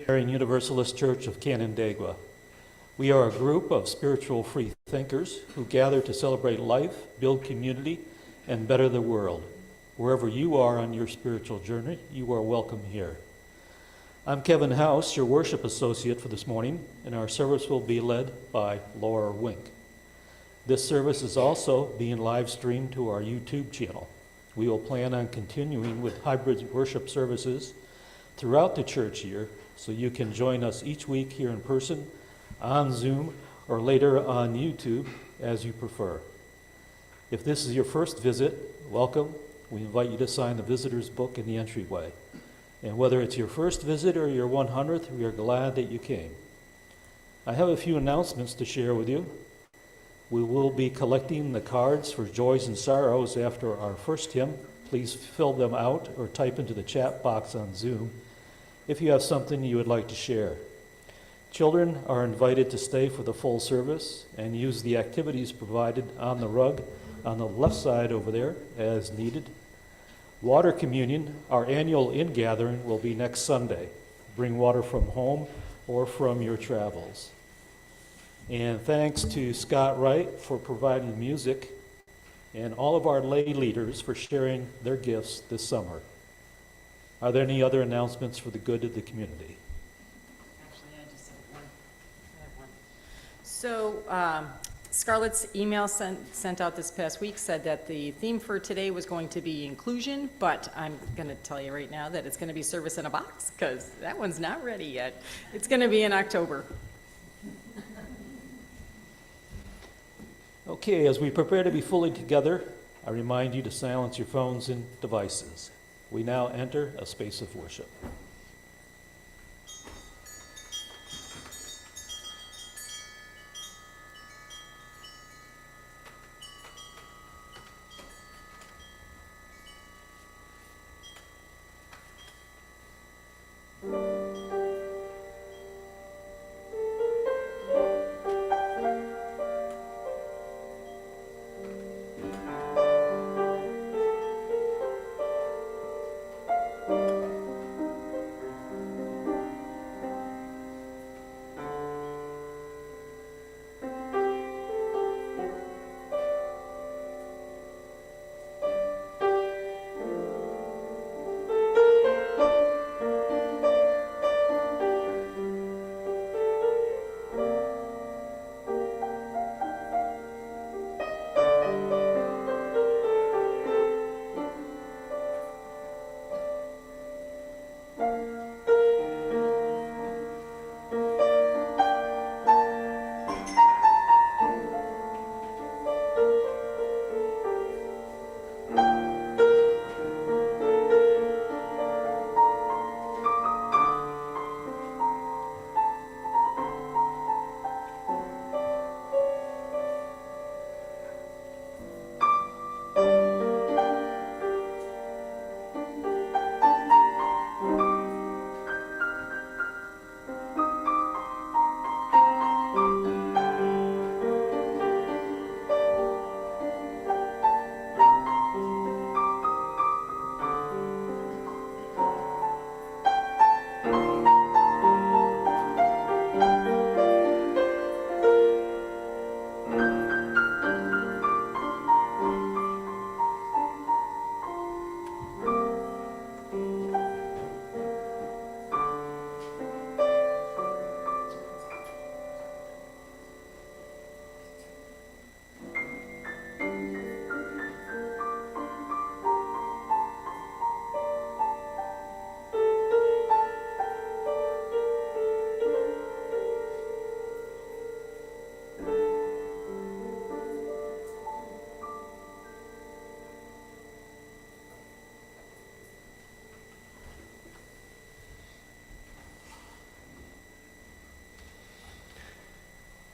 Unitarian Universalist Church of Canandaigua. We are a group of spiritual free thinkers who gather to celebrate life, build community, and better the world. Wherever you are on your spiritual journey, you are welcome here. I'm Kevin House, your worship associate for this morning, and our service will be led by Laura Wink. This service is also being live streamed to our YouTube channel. We will plan on continuing with hybrid worship services throughout the church year, so you can join us each week here in person, on Zoom, or later on YouTube, as you prefer. If this is your first visit, welcome. We invite you to sign the visitor's book in the entryway. And whether it's your first visit or your 100th, we are glad that you came. I have a few announcements to share with you. We will be collecting the cards for Joys and Sorrows after our first hymn. Please fill them out or type into the chat box on Zoom if you have something you would like to share. Children are invited to stay for the full service and use the activities provided on the rug on the left side over there as needed. Water communion, our annual in-gathering, will be next Sunday. Bring water from home or from your travels. And thanks to Scott Wright for providing music and all of our lay leaders for sharing their gifts this summer. Are there any other announcements for the good of the community? Actually, I just have one. So Scarlett's email sent out this past week said that the theme for today was going to be inclusion, but I'm going to tell you right now that it's going to be service in a box, because that one's not ready yet. It's going to be in October. Okay, as we prepare to be fully together, I remind you to silence your phones and devices. We now enter a space of worship.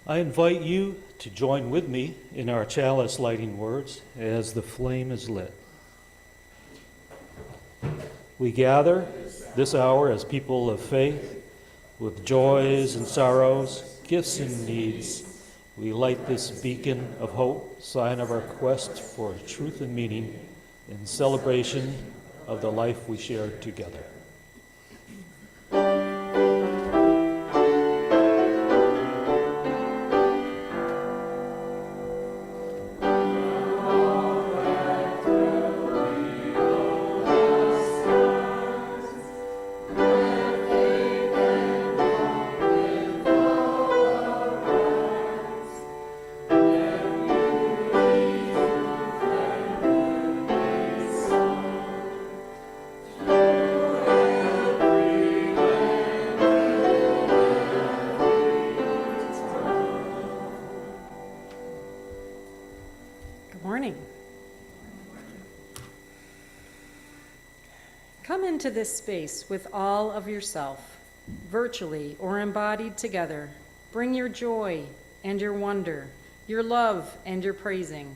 I invite you to join with me in our chalice lighting words as the flame is lit. We gather this hour as people of faith with joys and sorrows, gifts and needs. We light this beacon of hope, sign of our quest for truth and meaning in celebration of the life we share together. Come into this space with all of yourself, virtually or embodied together. Bring your joy and your wonder, your love and your praising.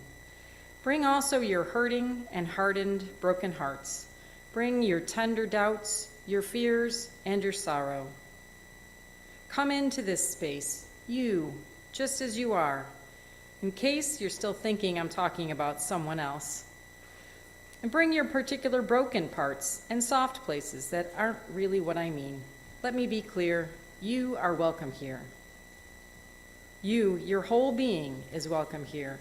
Bring also your hurting and hardened, broken hearts. Bring your tender doubts, your fears, and your sorrow. Come into this space, you, just as you are, in case you're still thinking I'm talking about someone else. And bring your particular broken parts and soft places that aren't really what I mean. Let me be clear, you are welcome here. You, your whole being, is welcome here.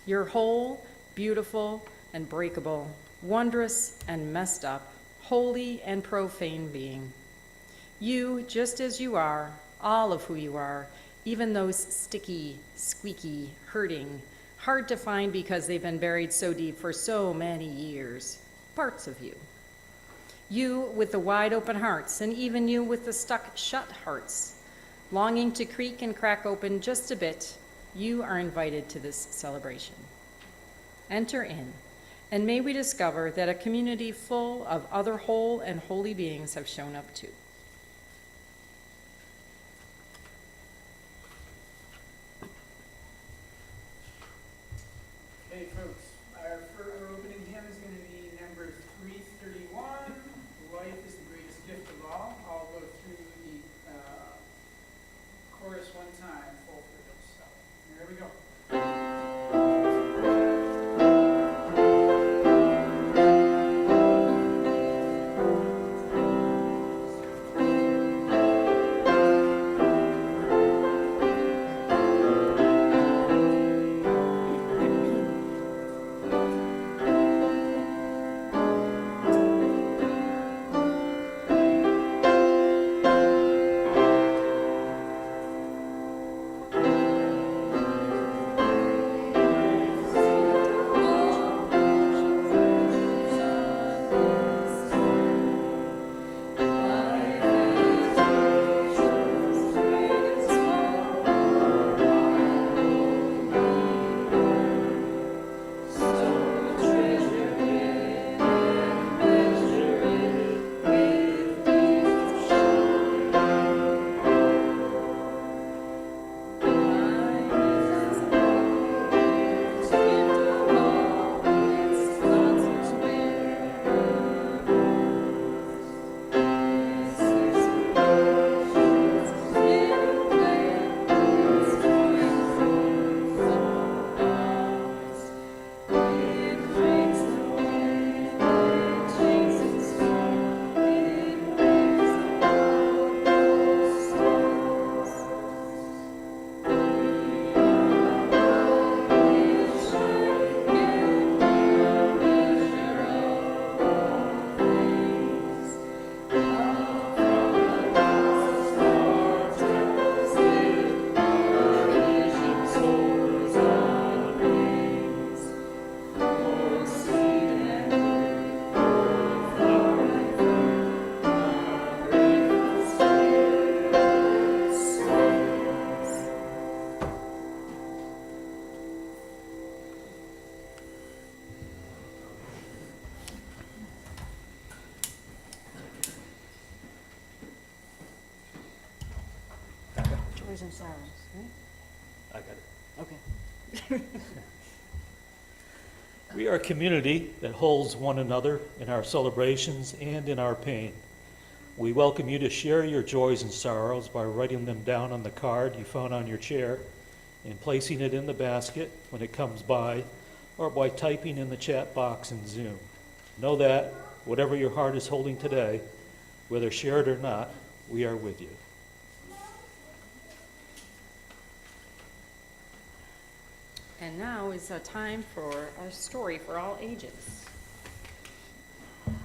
Your whole, beautiful, and breakable, wondrous and messed up, holy and profane being. You, just as you are, all of who you are, even those sticky, squeaky, hurting, hard to find because they've been buried so deep for so many years, parts of you. You with the wide open hearts, and even you with the stuck shut hearts, longing to creak and crack open just a bit, you are invited to this celebration. Enter in, and may we discover that a community full of other whole and holy beings have shown up too. Hey folks, our opening hymn is going to be number 331, Life is the Greatest Gift of All. I'll go through the chorus one time, full through it. So, here we go. Joys and sorrows, right? I got it. Okay. We are a community that holds one another in our celebrations and in our pain. We welcome you to share your joys and sorrows by writing them down on the card you found on your chair and placing it in the basket when it comes by, or by typing in the chat box in Zoom. Know that whatever your heart is holding today, whether shared or not, we are with you. And now is a time for a story for all ages.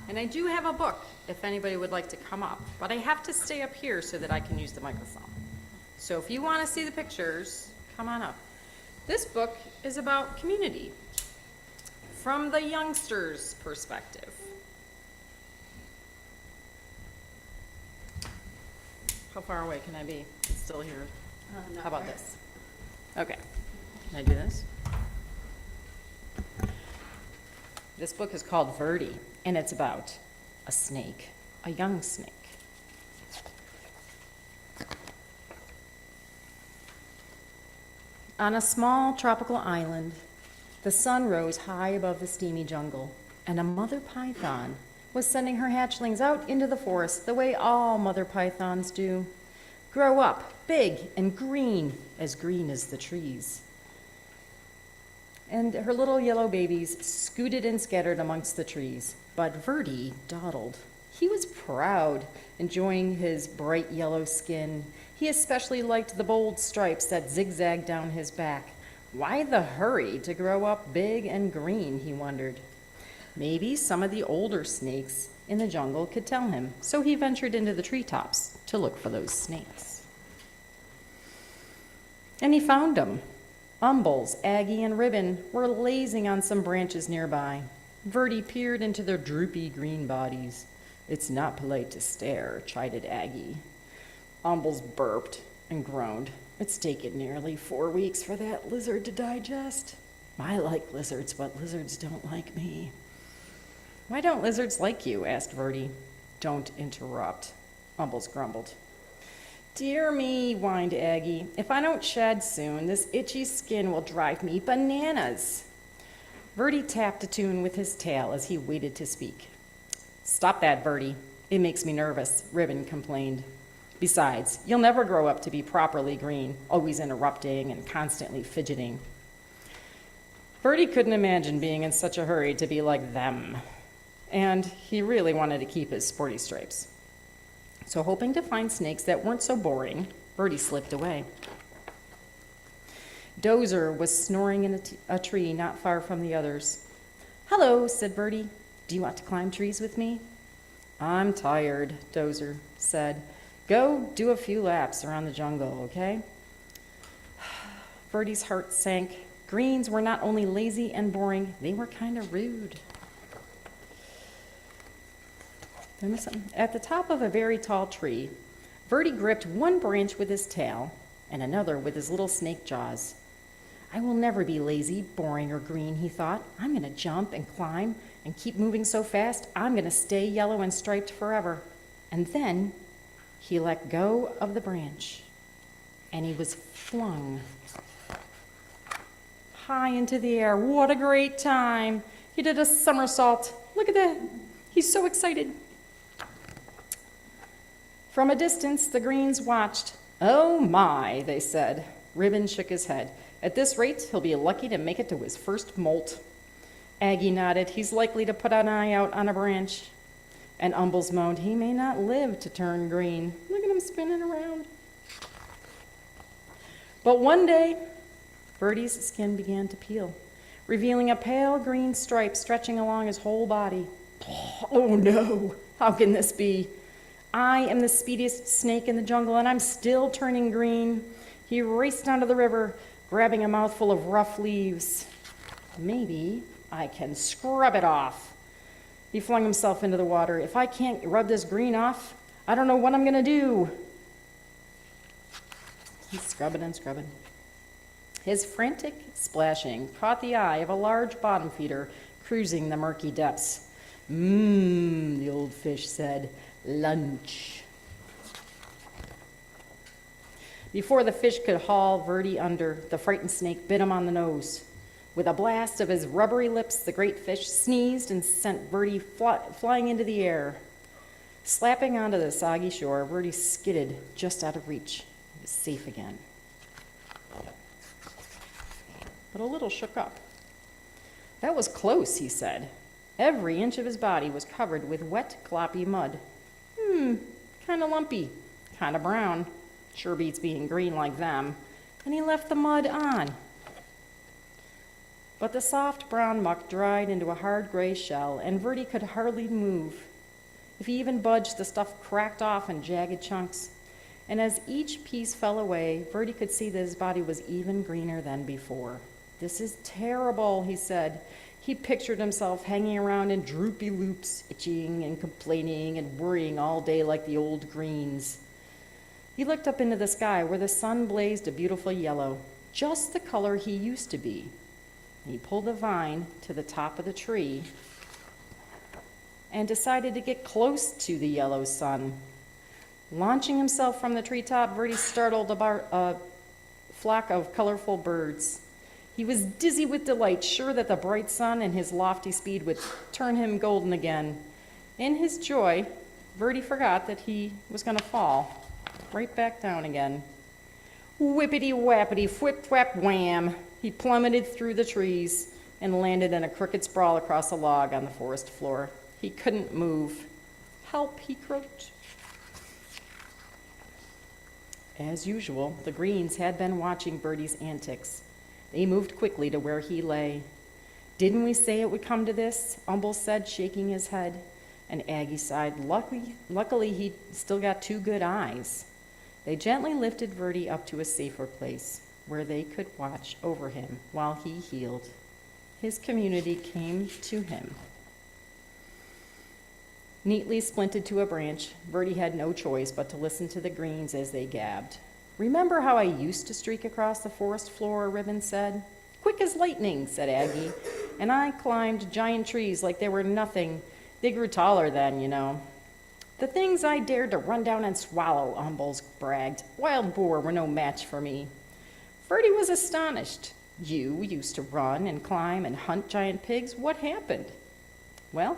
And I do have a book, if anybody would like to come up, but I have to stay up here so that I can use the microphone. So if you want to see the pictures, come on up. This book is about community from the youngsters' perspective. How far away can I be? It's still here. How about this? Okay. Can I do this? This book is called Verdi, and it's about a snake, a young snake. On a small tropical island, the sun rose high above the steamy jungle, and a mother python was sending her hatchlings out into the forest the way all mother pythons do. Grow up, big and green as the trees. And her little yellow babies scooted and scattered amongst the trees, but Verdi dawdled. He was proud, enjoying his bright yellow skin. He especially liked the bold stripes that zigzagged down his back. Why the hurry to grow up big and green, he wondered. Maybe some of the older snakes in the jungle could tell him, so he ventured into the treetops to look for those snakes. And he found them. Umbles, Aggie, and Ribbon were lazing on some branches nearby. Verdi peered into their droopy green bodies. "It's not polite to stare," chided Aggie. Umbles burped and groaned. "It's taken nearly 4 weeks for that lizard to digest. I like lizards, but lizards don't like me." "Why don't lizards like you?" asked Verdi. "Don't interrupt," Umbles grumbled. "Dear me," whined Aggie. "If I don't shed soon, this itchy skin will drive me bananas." Verdi tapped a tune with his tail as he waited to speak. "Stop that, Verdi. It makes me nervous," Ribbon complained. "Besides, you'll never grow up to be properly green, always interrupting and constantly fidgeting." Verdi couldn't imagine being in such a hurry to be like them, and he really wanted to keep his sporty stripes. So hoping to find snakes that weren't so boring, Verdi slipped away. Dozer was snoring in a tree not far from the others. "Hello," said Verdi. "Do you want to climb trees with me?" "I'm tired," Dozer said. "Go do a few laps around the jungle, okay?" Verdi's heart sank. Greens were not only lazy and boring, they were kind of rude. At the top of a very tall tree, Verdi gripped one branch with his tail and another with his little snake jaws. "I will never be lazy, boring, or green," he thought. "I'm going to jump and climb and keep moving so fast, I'm going to stay yellow and striped forever." And then he let go of the branch, and he was flung high into the air. What a great time! He did a somersault. Look at that. He's so excited. From a distance, the greens watched. "Oh my," they said. Ribbon shook his head. "At this rate, he'll be lucky to make it to his first molt." Aggie nodded. "He's likely to put an eye out on a branch." And Umbles moaned, "He may not live to turn green. Look at him spinning around." But one day, Verdi's skin began to peel, revealing a pale green stripe stretching along his whole body. "Oh no, how can this be? I am the speediest snake in the jungle, and I'm still turning green." He raced down to the river, grabbing a mouthful of rough leaves. "Maybe I can scrub it off." He flung himself into the water. "If I can't rub this green off, I don't know what I'm going to do." He's scrubbing and scrubbing. His frantic splashing caught the eye of a large bottom feeder cruising the murky depths. The old fish said, "Lunch." Before the fish could haul Verdi under, the frightened snake bit him on the nose. With a blast of his rubbery lips, the great fish sneezed and sent Verdi flying into the air. Slapping onto the soggy shore, Verdi skidded just out of reach. He was safe again, but a little shook up. "That was close," he said. Every inch of his body was covered with wet, gloppy mud. Kind of lumpy, kind of brown. Sure beats being green like them." And he left the mud on. But the soft brown muck dried into a hard gray shell, and Verdi could hardly move. If he even budged, the stuff cracked off in jagged chunks. And as each piece fell away, Verdi could see that his body was even greener than before. "This is terrible," he said. He pictured himself hanging around in droopy loops, itching and complaining and worrying all day like the old greens. He looked up into the sky where the sun blazed a beautiful yellow, just the color he used to be. He pulled a vine to the top of the tree and decided to get close to the yellow sun. Launching himself from the treetop, Verdi startled a flock of colorful birds. He was dizzy with delight, sure that the bright sun and his lofty speed would turn him golden again. In his joy, Verdi forgot that he was going to fall right back down again. Whippity-whappity, whip-whap-wham! He plummeted through the trees and landed in a crooked sprawl across a log on the forest floor. He couldn't move. "Help," he croaked. As usual, the Greens had been watching Bertie's antics. They moved quickly to where he lay. "Didn't we say it would come to this?" Umbles said, shaking his head. And Aggie sighed. Luckily, he still got 2 good eyes. They gently lifted Verdi up to a safer place where they could watch over him while he healed. His community came to him. Neatly splinted to a branch, Verdi had no choice but to listen to the Greens as they gabbed. "Remember how I used to streak across the forest floor?" Ribbon said. "Quick as lightning," said Aggie, "and I climbed giant trees like they were nothing. They grew taller then, you know." "The things I dared to run down and swallow," Umbles bragged. "Wild boar were no match for me." Verdi was astonished. "You used to run and climb and hunt giant pigs. What happened?" "Well,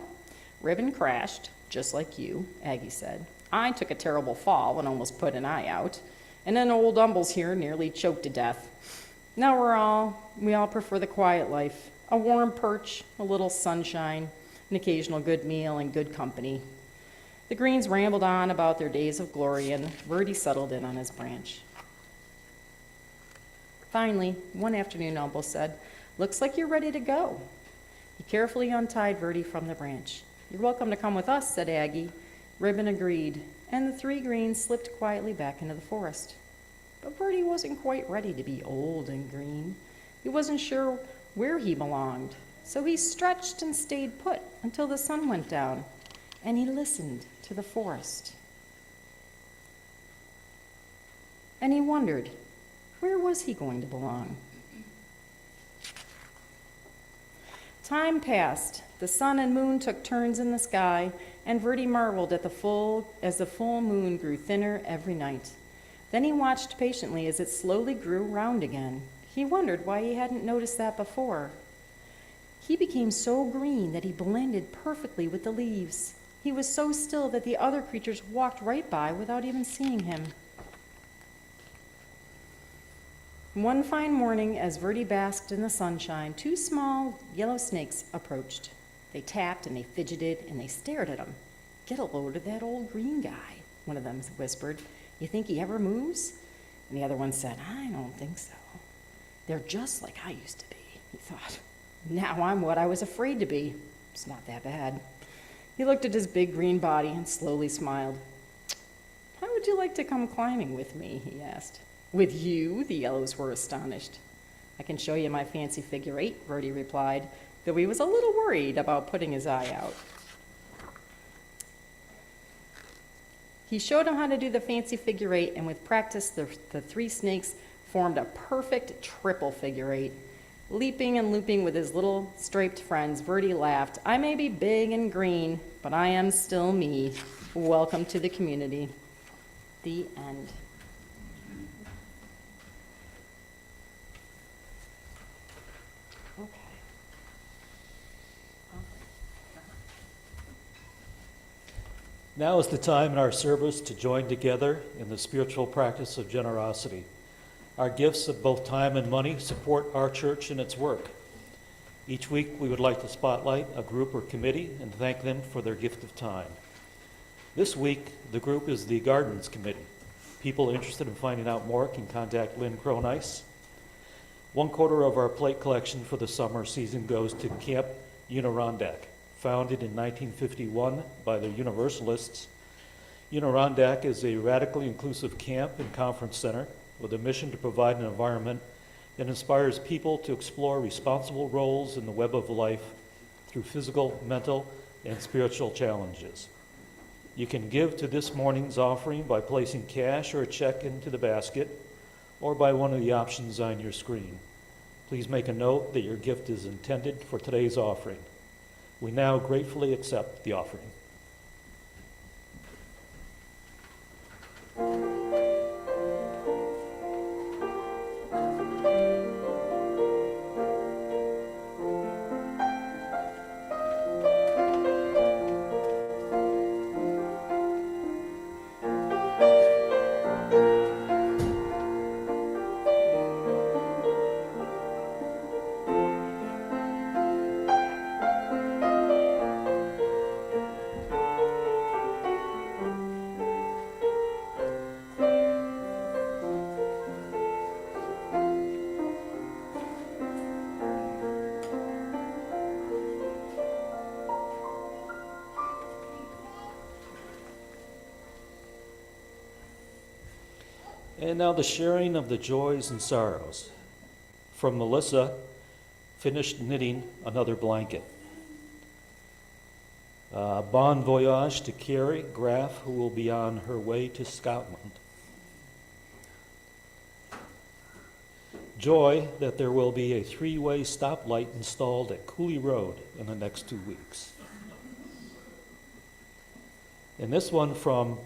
Ribbon crashed, just like you," Aggie said. "I took a terrible fall and almost put an eye out. And then old Umbles here nearly choked to death. Now we all prefer the quiet life. A warm perch, a little sunshine, an occasional good meal, and good company." The Greens rambled on about their days of glory, and Verdi settled in on his branch. Finally, one afternoon, Umbles said, "Looks like you're ready to go." He carefully untied Verdi from the branch. "You're welcome to come with us," said Aggie. Ribbon agreed, and the 3 Greens slipped quietly back into the forest. But Verdi wasn't quite ready to be old and green. He wasn't sure where he belonged, so he stretched and stayed put until the sun went down, and he listened to the forest. And he wondered, where was he going to belong? Time passed. The sun and moon took turns in the sky, and Verdi marveled as the full moon grew thinner every night. Then he watched patiently as it slowly grew round again. He wondered why he hadn't noticed that before. He became so green that he blended perfectly with the leaves. He was so still that the other creatures walked right by without even seeing him. One fine morning, as Verdi basked in the sunshine, 2 small yellow snakes approached. They tapped and they fidgeted and they stared at him. "Get a load of that old green guy," one of them whispered. "You think he ever moves?" And the other one said, "I don't think so. They're just like I used to be," he thought. "Now I'm what I was afraid to be. It's not that bad." He looked at his big green body and slowly smiled. "How would you like to come climbing with me?" he asked. "With you?" The yellows were astonished. "I can show you my fancy figure 8, Verdi replied, though he was a little worried about putting his eye out. He showed him how to do the fancy figure 8, and with practice, the 3 snakes formed a perfect triple figure 8. Leaping and looping with his little striped friends, Verdi laughed. "I may be big and green, but I am still me. Welcome to the community." The end. Okay. Now is the time in our service to join together in the spiritual practice of generosity. Our gifts of both time and money support our church in its work. Each week we would like to spotlight a group or committee and thank them for their gift of time. This week, the group is the Gardens Committee. People interested in finding out more can contact Lynn Cronice. 1/4 of our plate collection for the summer season goes to Camp Unirondack. Founded in 1951 by the Universalists, Unirondack is a radically inclusive camp and conference center with a mission to provide an environment that inspires people to explore responsible roles in the web of life through physical, mental, and spiritual challenges. You can give to this morning's offering by placing cash or a check into the basket or by one of the options on your screen. Please make a note that your gift is intended for today's offering. We now gratefully accept the offering. And now the sharing of the joys and sorrows. From Melissa, finished knitting another blanket. Bon voyage to Carrie Graff, who will be on her way to Scotland. Joy that there will be a 3-way stoplight installed at Cooley Road in the next 2 weeks. And this one from,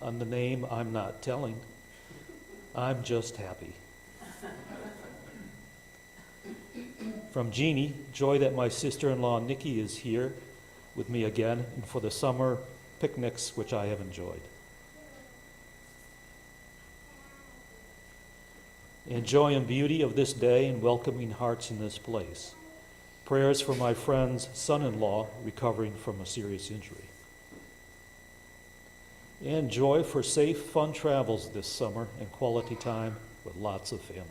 on the name I'm not telling, I'm just happy. From Jeannie, joy that my sister-in-law Nikki is here with me again and for the summer picnics which I have enjoyed. And joy and beauty of this day and welcoming hearts in this place. Prayers for my friend's son-in-law recovering from a serious injury. And joy for safe, fun travels this summer and quality time with lots of family.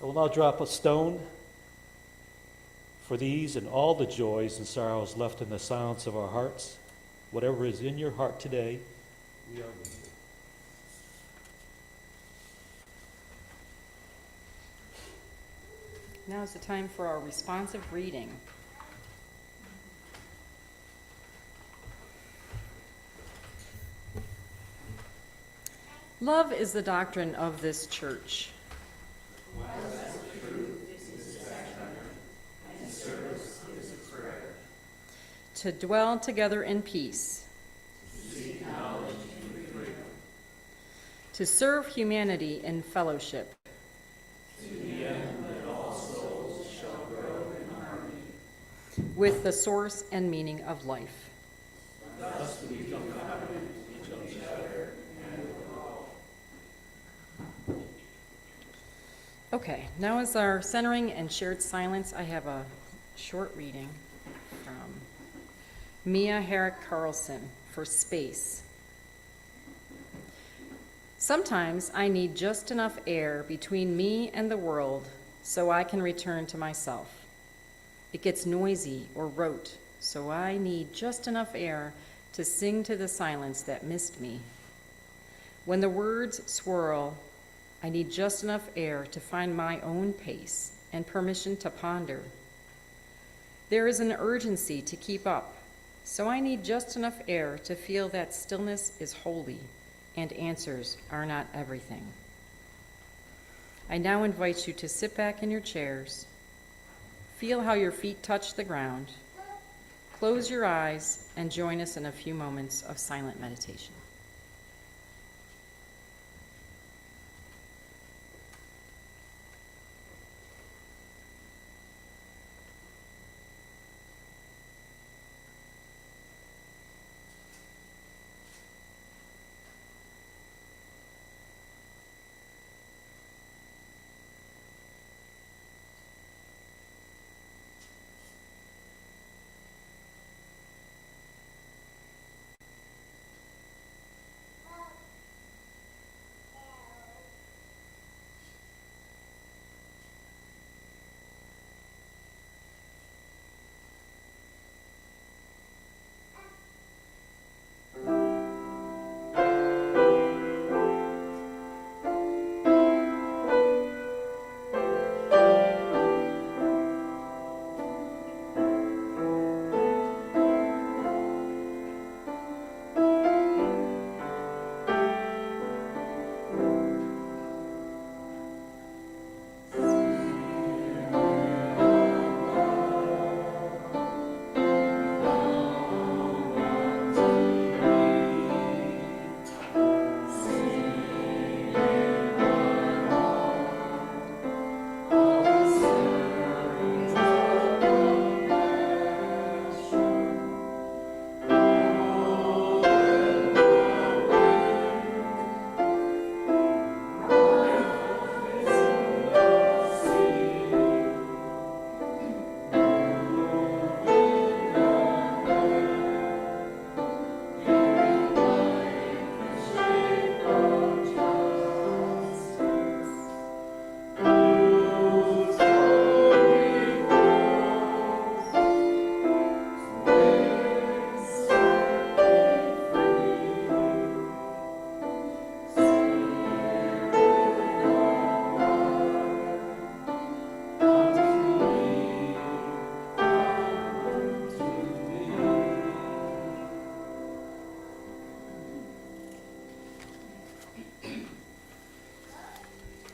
I will now drop a stone for these and all the joys and sorrows left in the silence of our hearts. Whatever is in your heart today, we are with you. Now is the time for our responsive reading. Love is the doctrine of this church. To dwell together in peace. To serve humanity in fellowship. With the source and meaning of life. Thus we become confident in each other and with all. Okay, now as our centering and shared silence, I have a short reading from Mia Herrick Carlson for Space. Sometimes I need just enough air between me and the world so I can return to myself. It gets noisy or rote, so I need just enough air to sing to the silence that missed me. When the words swirl, I need just enough air to find my own pace and permission to ponder. There is an urgency to keep up, so I need just enough air to feel that stillness is holy and answers are not everything. I now invite you to sit back in your chairs. Feel how your feet touch the ground. Close your eyes and join us in a few moments of silent meditation.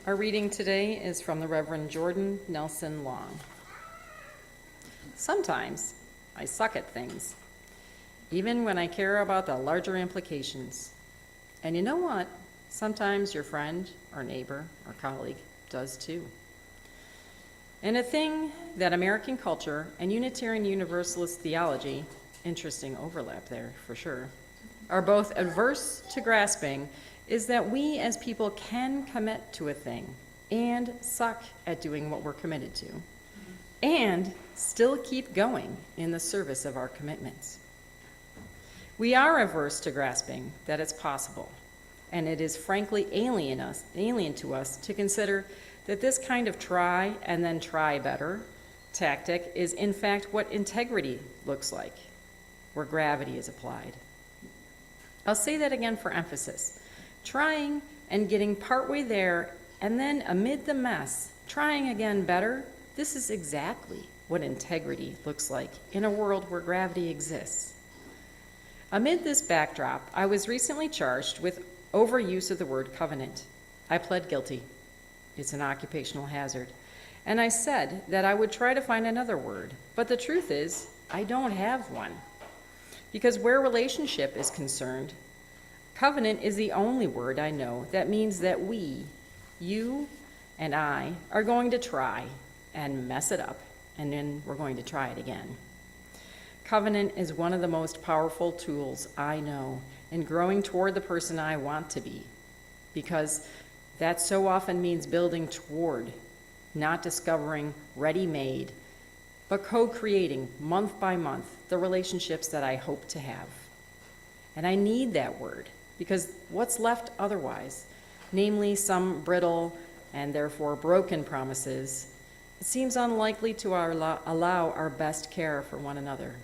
Our reading today is from the Reverend Jordan Nelson Long. Sometimes I suck at things, even when I care about the larger implications. And you know what? Sometimes your friend or neighbor or colleague does too. And a thing that American culture and Unitarian Universalist theology, interesting overlap there for sure, are both adverse to grasping is that we as people can commit to a thing and suck at doing what we're committed to, and still keep going in the service of our commitments. We are averse to grasping that it's possible, and it is frankly alien to us to consider that this kind of try and then try better tactic is in fact what integrity looks like, where gravity is applied. I'll say that again for emphasis. Trying and getting partway there, and then amid the mess, trying again better, this is exactly what integrity looks like in a world where gravity exists. Amid this backdrop, I was recently charged with overuse of the word covenant. I pled guilty. It's an occupational hazard. And I said that I would try to find another word, but the truth is, I don't have one. Because where relationship is concerned, covenant is the only word I know that means that we, you and I, are going to try and mess it up, and then we're going to try it again. Covenant is one of the most powerful tools I know in growing toward the person I want to be, because that so often means building toward, not discovering ready-made, but co-creating month by month the relationships that I hope to have. And I need that word, because what's left otherwise, namely some brittle and therefore broken promises, it seems unlikely to allow our best care for one another.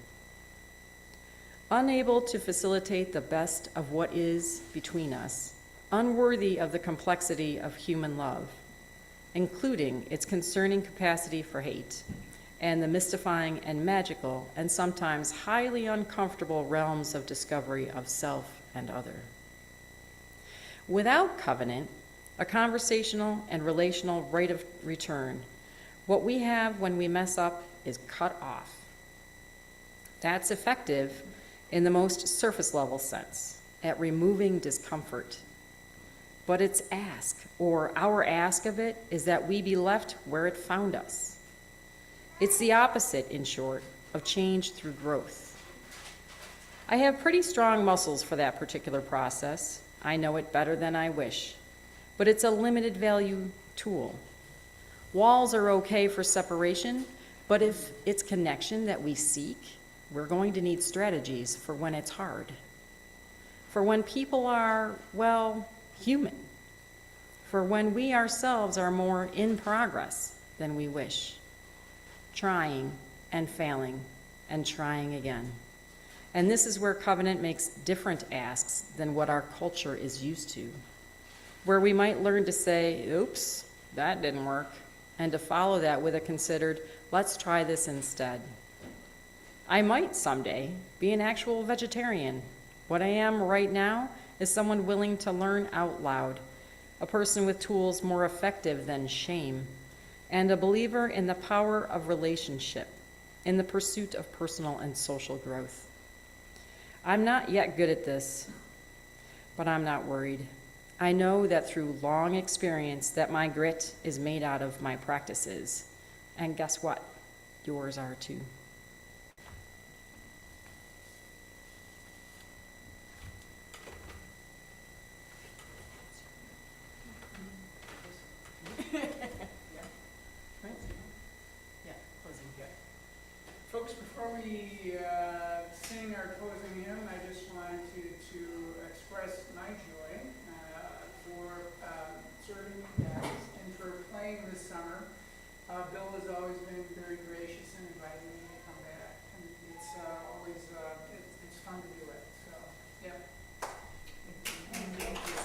Unable to facilitate the best of what is between us, unworthy of the complexity of human love, including its concerning capacity for hate, and the mystifying and magical and sometimes highly uncomfortable realms of discovery of self and other. Without covenant, a conversational and relational right of return, what we have when we mess up is cut off. That's effective in the most surface level sense, at removing discomfort. But its ask, or our ask of it, is that we be left where it found us. It's the opposite, in short, of change through growth. I have pretty strong muscles for that particular process. I know it better than I wish, but it's a limited value tool. Walls are okay for separation, but if it's connection that we seek, we're going to need strategies for when it's hard. For when people are, well, human. For when we ourselves are more in progress than we wish. Trying and failing and trying again. And this is where covenant makes different asks than what our culture is used to. Where we might learn to say, oops, that didn't work, and to follow that with a considered, let's try this instead. I might someday be an actual vegetarian. What I am right now is someone willing to learn out loud, a person with tools more effective than shame, and a believer in the power of relationship, in the pursuit of personal and social growth. I'm not yet good at this, but I'm not worried. I know that through long experience that my grit is made out of my practices. And guess what? Yours are too. Folks, before we sing our closing hymn, I just wanted to express my joy for serving you guys and for playing this summer. Bill has always been very gracious in inviting me to come back, and it's always it's fun to do it. So, yeah. Thank you.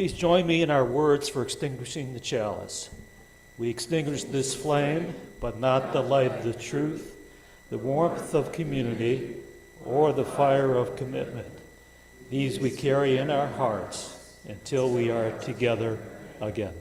Please join me in our words for extinguishing the chalice. We extinguish this flame, but not the light of the truth, the warmth of community, or the fire of commitment. These we carry in our hearts until we are together again.